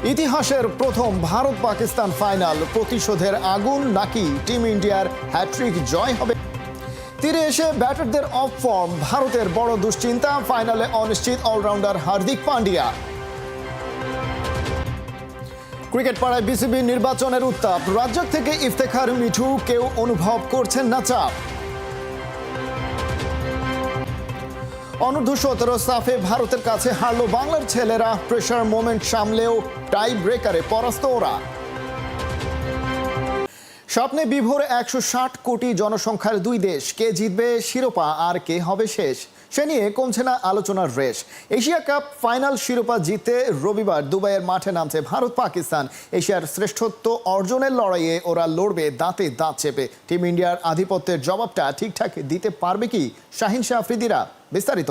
ইতিহাসের প্রথম ভারত পাকিস্তান ফাইনাল, প্রতিশোধের আগুন নাকি টিম ইন্ডিয়ার হ্যাট্রিক জয় হবে? তীরে এসে ব্যাটারদের অফ ফর্ম, ভারতের বড় দুশ্চিন্তা, ফাইনালে অনিশ্চিত অলরাউন্ডার হার্দিক পান্ডিয়া। ক্রিকেট পাড়ায় বিসিবি নির্বাচনের উত্তাপ, রাজ্য থেকে ইফতেখার, মিঠু কেউ অনুভব করছেন না চাপ। অনূর্ধ্ব-17 সাফে ভারতের কাছে হারল বাংলার ছেলেরা, প্রেসার মোমেন্ট সামলেও টাই ব্রেকারে পরাস্ত ওরা। স্বপ্নে বিভোর 160 কোটি জনসংখ্যার দুই দেশ, কে জিতবে শিরোপা আর কে হবে শেষ, সে নিয়ে কমছে না আলোচনার রেশ। এশিয়া কাপ ফাইনাল শিরোপা জিতে রবিবার দুবাইয়ের মাঠে নামছে ভারত পাকিস্তান। এশিয়ার শ্রেষ্ঠত্ব অর্জনের লড়াইয়ে ওরা লড়বে দাঁতে দাঁত চেপে। টিম ইন্ডিয়ার আধিপত্যের জবাবটা ঠিকঠাক দিতে পারবে কি শাহিন শাহ আফ্রিদিরা? বিস্তারিত।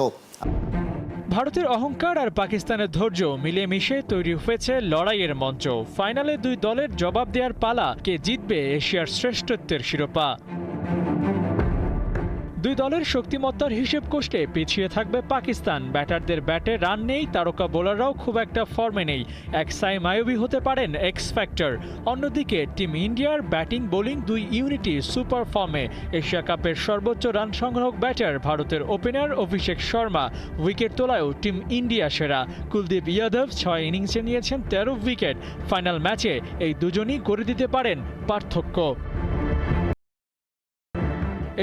ভারতের অহংকার আর পাকিস্তানের ধৈর্য মিলেমিশে তৈরি হয়েছে লড়াইয়ের মঞ্চ। ফাইনালে দুই দলের জবাব দেওয়ার পালা, কে জিতবে এশিয়ার শ্রেষ্ঠত্বের শিরোপা। দুই দলের শক্তিমত্তার হিসেব কষলে পিছিয়ে থাকবে পাকিস্তান। ব্যাটারদের ব্যাটে রান নেই, তারকা বোলাররাও খুব একটা ফর্মে নেই। এক সাই মায়াবী হতে পারেন এক্স ফ্যাক্টর। অন্যদিকে টিম ইন্ডিয়ার ব্যাটিং বোলিং দুই ইউনিটি সুপার ফর্মে। এশিয়া কাপের সর্বোচ্চ রান সংগ্রাহক ব্যাটার ভারতের opener Abhishek Sharma, wicket তোলায়ও team India সেরা। কুলদীপ যাদব 6 ইনিংসে নিয়েছেন 13 উইকেট। ফাইনাল ম্যাচে এই দুজনই করে দিতে পারেন পার্থক্য।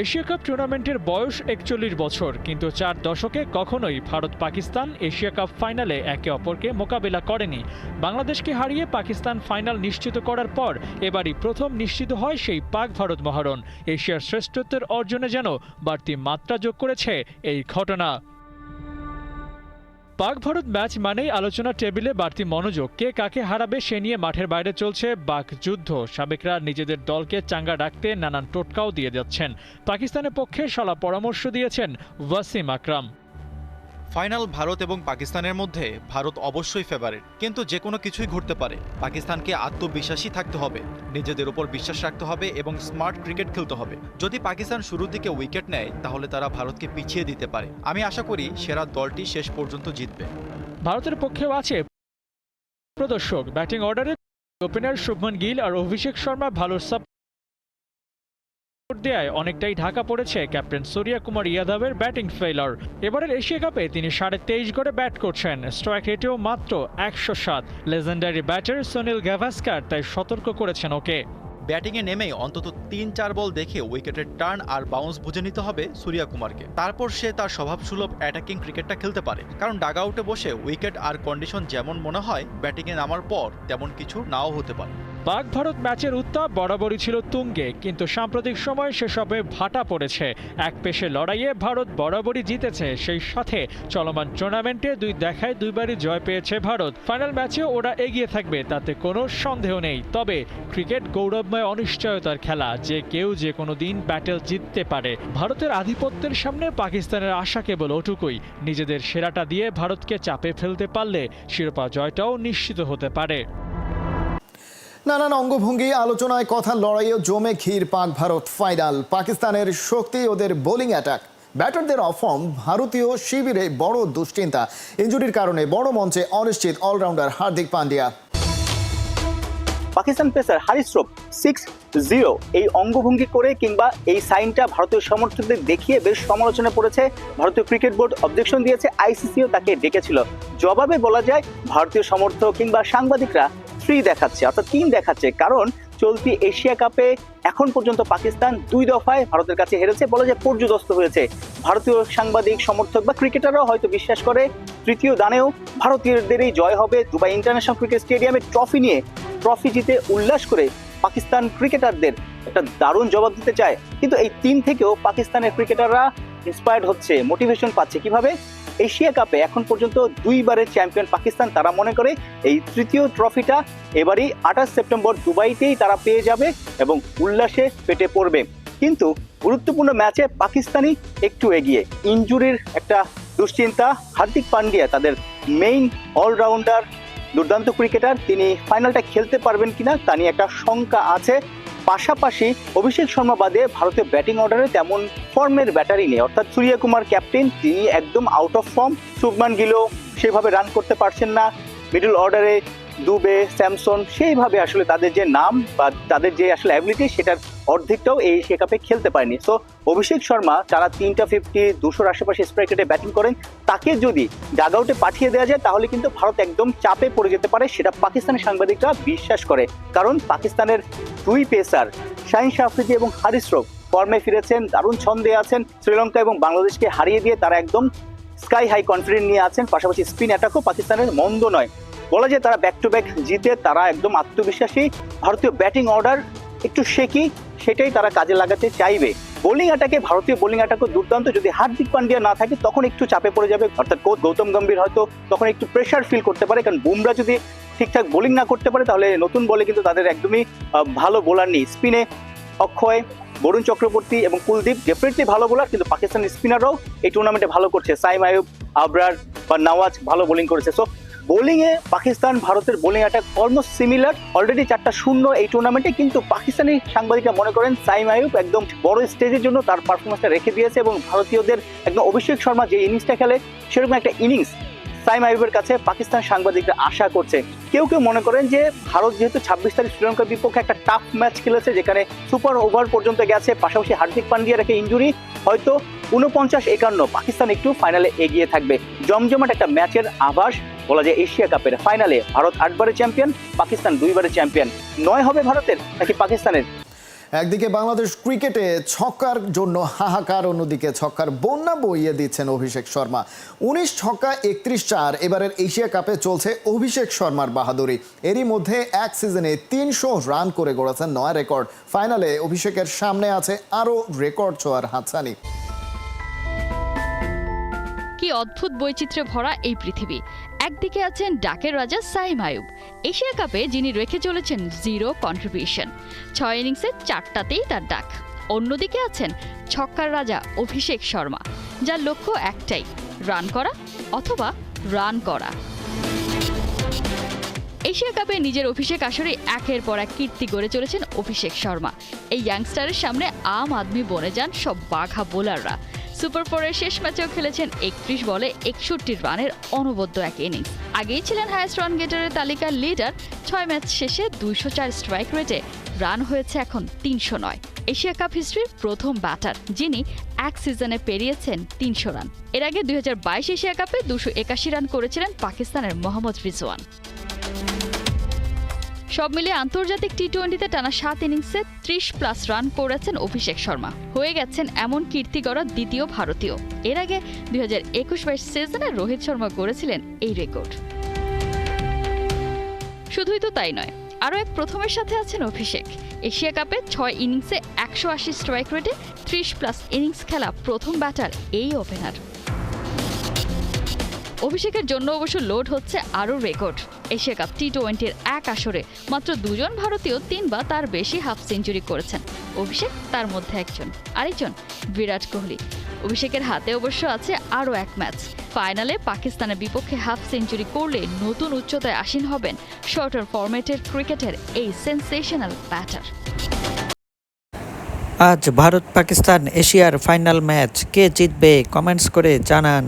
এশিয়া কাপ টুর্নামেন্টের বয়স 41 বছর, কিন্তু 4 দশকে কখনোই ভারত পাকিস্তান এশিয়া কাপ ফাইনালে একে অপরকে মোকাবেলা করেনি। বাংলাদেশকে হারিয়ে পাকিস্তান ফাইনাল নিশ্চিত করার পর এবারই প্রথম নিশ্চিত হয় সেই পাক ভারত মহারণ। এশিয়ার শ্রেষ্ঠত্বের অর্জনে যেন বাড়তি মাত্রা যোগ করেছে এই ঘটনা। পাক ভারত ম্যাচ মানেই আলোচনা টেবিলে বাড়তি মনোযোগ। কে কাকে হারাবে সে নিয়ে মাঠের বাইরে চলছে বাক যুদ্ধ। সাবেকরা নিজেদের দলকে চাঙ্গা রাখতে নানান টোটকাও দিয়ে যাচ্ছেন। পাকিস্তানের পক্ষে সলা পরামর্শ দিয়েছেন ওয়াসিম আকরাম। ফাইনাল ভারত এবং পাকিস্তানের মধ্যে ভারত অবশ্যই ফেভারিট, কিন্তু যে কোনো কিছুই ঘটতে পারে। পাকিস্তানকে আত্মবিশ্বাসী থাকতে হবে, নিজেদের উপর বিশ্বাস রাখতে হবে এবং স্মার্ট ক্রিকেট খেলতে হবে। যদি পাকিস্তান শুরুর দিকে উইকেট নেয় তাহলে তারা ভারতকে পিছিয়ে দিতে পারে। আমি আশা করি সেরা দলটি শেষ পর্যন্ত জিতবে। ভারতের পক্ষেও আছে প্রদর্শক। ব্যাটিং অর্ডারে ওপেনার শুভমান গিল আর অভিষেক শর্মা ভালো দেয়ায় অনেকটাই ঢাকা পড়েছে ক্যাপ্টেন সূর্য কুমার যাদবের ব্যাটিং ফেইলার। এবারের এশিয়া কাপে তিনি 23.5 গড়ে ব্যাট করছেন, স্ট্রাইক রেটেও মাত্র 107। লেজেন্ডারি ব্যাটার সুনীল গাভাস্কার তাই সতর্ক করেছেন ওকে। ব্যাটিংয়ে নেমেই অন্তত 3-4 বল দেখে উইকেটের টার্ন আর বাউন্স বুঝে নিতে হবে সূর্য কুমারকে। তারপর সে তার স্বভাবসুলভ অ্যাটাকিং ক্রিকেটটা খেলতে পারে, কারণ ডাগ আউটে বসে উইকেট আর কন্ডিশন যেমন মনে হয় ব্যাটিংয়ে নামার পর তেমন কিছু নাও হতে পারে। পাক ভারত ম্যাচের উত্তাপ বরাবরই ছিল তুঙ্গে, কিন্তু সাম্প্রতিক সময় সেসবে ভাটা পড়েছে। এক পেশে লড়াইয়ে ভারত বরাবরই জিতেছে, সেই সাথে চলমান টুর্নামেন্টে দুই দেখায় দুইবারই জয় পেয়েছে ভারত। ফাইনাল ম্যাচে ওরা এগিয়ে থাকবে তাতে কোনো সন্দেহ নেই। তবে ক্রিকেট গৌরবময় অনিশ্চয়তার খেলা, যে কেউ যে কোনো দিন ব্যাটেল জিততে পারে। ভারতের আধিপত্যের সামনে পাকিস্তানের আশা কেবল ওটুকুই, নিজেদের সেরাটা দিয়ে ভারতকে চাপে ফেলতে পারলে শিরোপা জয়টাও নিশ্চিত হতে পারে। নানান অঙ্গভঙ্গি, আলোচনায়, কথা, লড়াইও জমে ক্ষীর পাক ভারত ফাইনাল। পাকিস্তানের শক্তি, ওদের বোলিং অ্যাটাক, ব্যাটারদের অফর্ম, ভারতীয় শিবিরে বড় দুশ্চিন্তা। ইনজুরির কারণে বড় মঞ্চে অনিশ্চিত অলরাউন্ডার হার্দিক পান্ডিয়া। পাকিস্তান পেসার হারিস রূপ 6-0 এই অঙ্গভঙ্গি করে কিংবা এই সাইনটা ভারতীয় সমর্থকদের দেখিয়ে বেশ সমালোচনা পড়েছে। ভারতীয় ক্রিকেট বোর্ড অবজেকশন দিয়েছে, আইসিসিও তাকে ডেকেছিল। জবাবে বলা যায় ভারতীয় সমর্থক কিংবা সাংবাদিকরা 3 দেখাচ্ছে, অর্থাৎ 3 দেখাচ্ছে, কারণ চলতি এশিয়া কাপে এখন পর্যন্ত পাকিস্তান 2 দফায় ভারতের কাছে হেরেছে, বলা যায় পর্যুদস্ত হয়েছে। ভারতীয় সাংবাদিক, সমর্থক বা ক্রিকেটাররাও হয়তো বিশ্বাস করে তৃতীয় দানেও ভারতীয়দেরই জয় হবে। দুবাই ইন্টারন্যাশনাল ক্রিকেট স্টেডিয়ামে ট্রফি জিতে উল্লাস করে পাকিস্তান ক্রিকেটারদের একটা দারুণ জবাব দিতে চায়। কিন্তু এই 3 থেকেও পাকিস্তানের ক্রিকেটাররা ইন্সপায়ার্ড হচ্ছে, মোটিভেশন পাচ্ছে। কিভাবে? এশিয়া কাপে এখন পর্যন্ত 2 বারের চ্যাম্পিয়ন পাকিস্তান, তারা মনে করে এই তৃতীয় ট্রফিটা এবারই 28 সেপ্টেম্বর দুবাইতেই তারা পেয়ে যাবে এবং উল্লাসে পেটে পড়বে। কিন্তু গুরুত্বপূর্ণ ম্যাচে পাকিস্তানি একটু এগিয়ে। ইনজুরির একটা দুশ্চিন্তা। হার্দিক পান্ডিয়া তাদের মেইন অলরাউন্ডার, দুর্দান্ত ক্রিকেটার, তিনি ফাইনালটা খেলতে পারবেন কিনা তা নিয়ে একটা শঙ্কা আছে। পাশাপাশি অভিষেক শর্মা বাদে ভারতের ব্যাটিং অর্ডারে তেমন ফর্মের ব্যাটারি নেই, অর্থাৎ সূর্য কুমার ক্যাপ্টেন, তিনি একদম আউট অফ ফর্ম। শুভমান গিলও সেভাবে রান করতে পারছেন না। মিডল অর্ডারে দুবে, স্যামসন, সেইভাবে আসলে তাদের যে নাম বা তাদের যে আসলে অ্যাবিলিটি সেটার অর্ধেকটাও এই এশিয়া কাপে খেলতে পারেনি। সো অভিষেক শর্মা যারা 3টা 50, 200-র আশেপাশে স্ট্রাইক রেটে ব্যাটিং করেন, তাকে যদি ডাগ আউটে পাঠিয়ে দেওয়া যায় তাহলে কিন্তু ভারত একদম চাপে পড়ে যেতে পারে, সেটা পাকিস্তানের সাংবাদিকরা বিশ্বাস করে। কারণ পাকিস্তানের দুই পেসার শাহিন শাহ আফ্রিদি এবং হারিস রফ ফর্মে ফিরেছেন, দারুণ ছন্দে আছেন। শ্রীলঙ্কা এবং বাংলাদেশকে হারিয়ে দিয়ে তারা একদম স্কাই হাই কনফিডেন্ট নিয়ে আছেন। পাশাপাশি স্পিন অ্যাটাকও পাকিস্তানের মন্দ নয়, বলা যায় তারা ব্যাক টু ব্যাক জিতে তারা একদম আত্মবিশ্বাসী। ভারতীয় ব্যাটিং অর্ডার একটু শেকি, সেটাই তারা কাজে লাগাতে চাইবে। বোলিং অ্যাটাকে ভারতীয় বোলিং অ্যাটাকও দুর্দান্ত, যদি হার্দিক পান্ডিয়া না থাকে তখন একটু চাপে পড়ে যাবে, অর্থাৎ গৌতম গম্ভীর হয়তো তখন একটু প্রেশার ফিল করতে পারে, কারণ বুমরা যদি ঠিকঠাক বোলিং না করতে পারে তাহলে নতুন বলে কিন্তু তাদের একদমই ভালো বোলার নেই। স্পিনে অক্ষয়, বরুণ চক্রবর্তী এবং কুলদীপ ডেফিনেটলি ভালো বোলার, কিন্তু পাকিস্তানের স্পিনাররাও এই টুর্নামেন্টে ভালো করছে। সাইম আইয়ুব, আবরার বা নওয়াজ ভালো বোলিং করেছে। সো বোলিংয়ে পাকিস্তান ভারতের bowling attack almost similar, already 4-0 এই টুর্নামেন্টে। কিন্তু পাকিস্তানি সাংবাদিকরা মনে করেন সাইম আইয়ুব একদম বড় স্টেজের জন্য তার পারফরমেন্সটা রেখে দিয়েছে এবং ভারতীয়দের একদম অভিষেক শর্মা যে ইনিংসটা খেলে সেরকম একটা ইনিংস সাইম আইয়ুবের কাছে পাকিস্তান সাংবাদিকরা আশা করছে। কেউ কেউ মনে করেন যে ভারত যেহেতু 26 তারিখ শ্রীলঙ্কার বিপক্ষে একটা টাফ ম্যাচ খেলেছে যেখানে সুপার ওভার পর্যন্ত গেছে, পাশাপাশি হার্দিক পান্ডিয়ার একটা ইনজুরি, হয়তো 49-51 পাকিস্তান একটু ফাইনালে এগিয়ে থাকবে। জমজমাট একটা ম্যাচের আভাস বলা যায় এশিয়া কাপের ফাইনালে। ভারত 8বারের চ্যাম্পিয়ন, পাকিস্তান 2বারের চ্যাম্পিয়ন। 9 হবে ভারতের নাকি পাকিস্তানের? একদিকে বাংলাদেশ ক্রিকেটে ছক্কার জন্য হাহাকার, অন্যদিকে ছক্কার বন্যা বইয়ে দিচ্ছেন অভিষেক শর্মা। 19 ছক্কা 31-4 এবারের এশিয়া কাপে চলছে অভিষেক শর্মার বাহাদুরি। এরই মধ্যে এক সিজনে 300 রান করে গড়েছেন নয়া রেকর্ড। ফাইনালে অভিষেকের সামনে আছে আরও রেকর্ড ছোঁয়ার হাতছানি। কি অদ্ভুত বৈচিত্র্যে ভরা এই পৃথিবী। একদিকে আছেন ডাকের রাজা সাইম আইয়ুব, এশিয়া কাপে যিনি রেখে চলেছেন 0 কন্ট্রিবিউশন, 6 ইনিংসে 4টাতেই তার ডাক। অন্যদিকে আছেন ছক্কার রাজা অভিষেক শর্মা, যার লক্ষ্য একটাই, রান করা অথবা রান করা। এশিয়া কাপে নিজের অভিষেক আসরে একের পর এক কীর্তি গড়ে চলেছেন অভিষেক শর্মা। এই ইয়াংস্টারের সামনে আম আদমি বনে যান সব বাঘা বোলাররা। সুপার 4-এর শেষ ম্যাচেও খেলেছেন 31 বলে 61 রানের অনবদ্য এক ইনিংস। আগেই ছিলেন হাইয়েস্ট রান গেটারের তালিকার লিডার। 6 ম্যাচ শেষে 204 স্ট্রাইক রেটে রান হয়েছে এখন 309। এশিয়া কাপ হিস্ট্রির প্রথম ব্যাটার যিনি এক সিজনে পেরিয়েছেন 300 রান। এর আগে 2022 এশিয়া কাপে 281 রান করেছিলেন পাকিস্তানের মোহাম্মদ রিজওয়ান। সব মিলিয়ে আন্তর্জাতিক টি-20তে টানা 7 ইনিংসে 30+ রান করেছেন অভিষেক শর্মা, হয়ে গেছেন এমন কীর্তি গড়া দ্বিতীয় ভারতীয়। এর আগে 2021-22 সিজনে রোহিত শর্মা গড়েছিলেন এই রেকর্ড। শুধুই তো তাই নয়, আরও এক প্রথমের সাথে আছেন অভিষেক। এশিয়া কাপে 6 ইনিংসে 180 স্ট্রাইক রেটে 30+ ইনিংস খেলা প্রথম ব্যাটার এই ওপেনার। অভিষেকের জন্য অবশ্য লোড হচ্ছে আরও রেকর্ড। এশিয়া কাপ টি-20-র এক আসরে মাত্র 2 জন ভারতীয় 3 বা তার বেশি হাফ সেঞ্চুরি করেছেন। অভিষেক তার মধ্যে একজন, আরেকজন বিরাট কোহলি। অভিষেকের হাতে অবশ্য আছে আরও এক ম্যাচ। ফাইনালে পাকিস্তানের বিপক্ষে হাফ সেঞ্চুরি করলে নতুন উচ্চতায় আসীন হবেন শর্টার ফরম্যাটের ক্রিকেটের এই সেন্সেশনাল ব্যাটার। আজ ভারত পাকিস্তান এশিয়ার ফাইনাল ম্যাচ কে জিতবে কমেন্টস করে জানান।